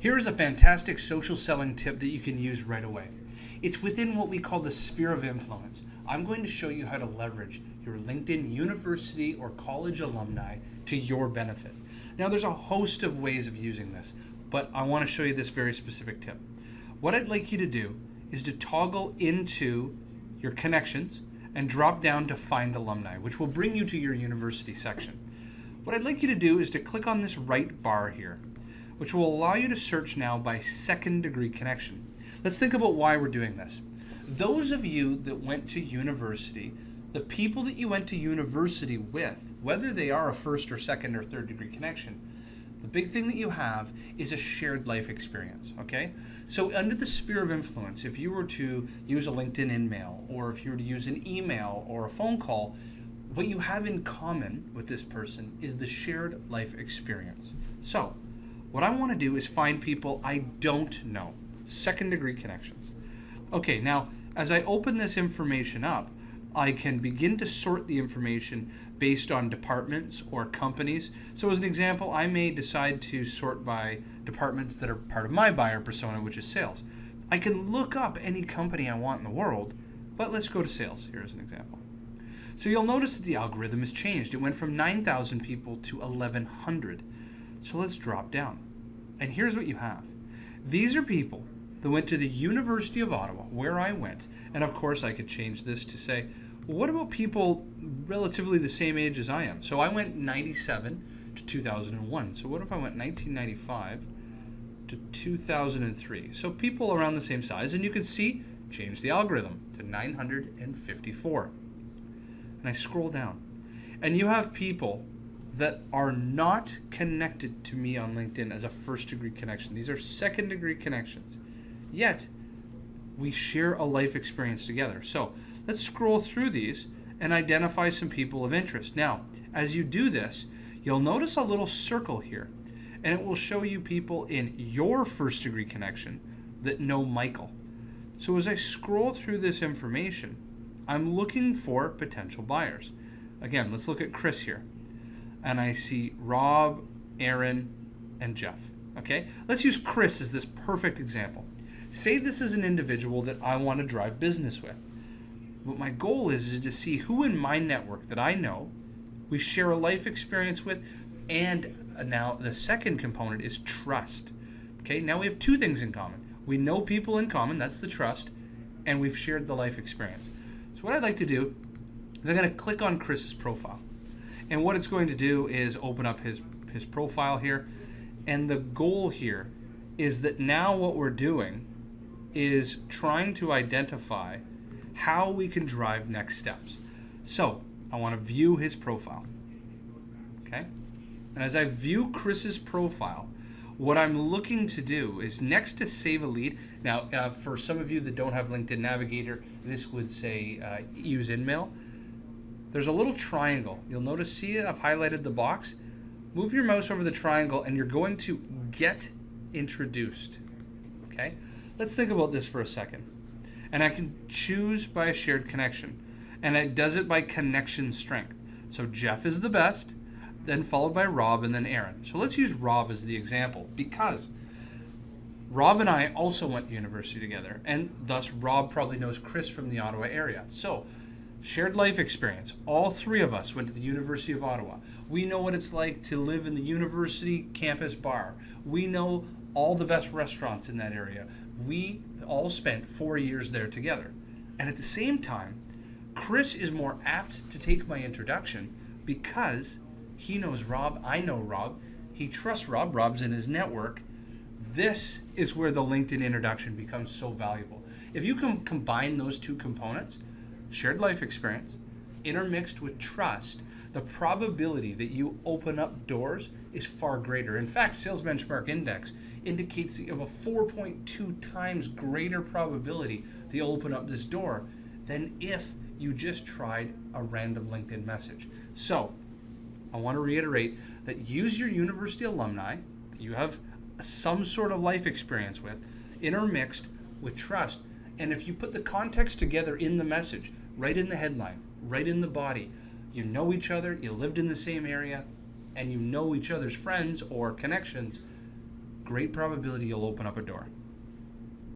Here is a fantastic social selling tip that you can use right away. It's within what we call the sphere of influence. I'm going to show you how to leverage your LinkedIn university or college alumni to your benefit. Now, there's a host of ways of using this, but I want to show you this very specific tip. What I'd like you to do is to toggle into your connections and drop down to Find Alumni, which will bring you to your university section. What I'd like you to do is to click on this right bar here, which will allow you to search now by second degree connection. Let's think about why we're doing this. Those of you that went to university, the people that you went to university with, whether they are a first or second or third degree connection, the big thing that you have is a shared life experience, okay? So under the sphere of influence, if you were to use a LinkedIn InMail, or if you were to use an email or a phone call, what you have in common with this person is the shared life experience. So what I want to do is find people I don't know, second degree connections. Okay, now as I open this information up, I can begin to sort the information based on departments or companies. So as an example, I may decide to sort by departments that are part of my buyer persona, which is sales. I can look up any company I want in the world, but let's go to sales here as an example. So you'll notice that the algorithm has changed. It went from 9,000 people to 1,100. So let's drop down. And here's what you have. These are people that went to the University of Ottawa, where I went. And of course, I could change this to say, well, what about people relatively the same age as I am? So I went 97 to 2001. So what if I went 1995 to 2003? So people around the same size. And you can see, change the algorithm to 954. And I scroll down. And you have people that are not connected to me on LinkedIn as a first degree connection. These are second degree connections. Yet, we share a life experience together. So let's scroll through these and identify some people of interest. Now, as you do this, you'll notice a little circle here, and it will show you people in your first degree connection that know Michael. So as I scroll through this information, I'm looking for potential buyers. Again, let's look at Chris here. And I see Rob, Aaron, and Jeff. Okay, let's use Chris as this perfect example. Say this is an individual that I want to drive business with. What my goal is to see who in my network that I know we share a life experience with, and now the second component is trust. Okay, now we have two things in common. We know people in common, that's the trust, and we've shared the life experience. So what I'd like to do is I'm going to click on Chris's profile. And what it's going to do is open up his profile here. And the goal here is that now what we're doing is trying to identify how we can drive next steps. So I want to view his profile. Okay? And as I view Chris's profile, what I'm looking to do is next to save a lead. Now, for some of you that don't have LinkedIn Navigator, this would say use InMail. There's a little triangle. You'll notice, see I've highlighted the box. Move your mouse over the triangle and you're going to get introduced. Okay? Let's think about this for a second. And I can choose by a shared connection. And it does it by connection strength. So Jeff is the best, then followed by Rob, and then Aaron. So let's use Rob as the example, because Rob and I also went to university together, and thus Rob probably knows Chris from the Ottawa area. So shared life experience. All three of us went to the University of Ottawa. We know what it's like to live in the university campus bar. We know all the best restaurants in that area. We all spent 4 years there together. And at the same time, Chris is more apt to take my introduction because he knows Rob, I know Rob, he trusts Rob, Rob's in his network. This is where the LinkedIn introduction becomes so valuable. If you can combine those two components, shared life experience, intermixed with trust, the probability that you open up doors is far greater. In fact, Sales Benchmark Index indicates that you have a 4.2 times greater probability that you'll open up this door than if you just tried a random LinkedIn message. So I want to reiterate that use your university alumni that you have some sort of life experience with, intermixed with trust. And if you put the context together in the message, right in the headline, right in the body, you know each other, you lived in the same area, and you know each other's friends or connections, great probability you'll open up a door.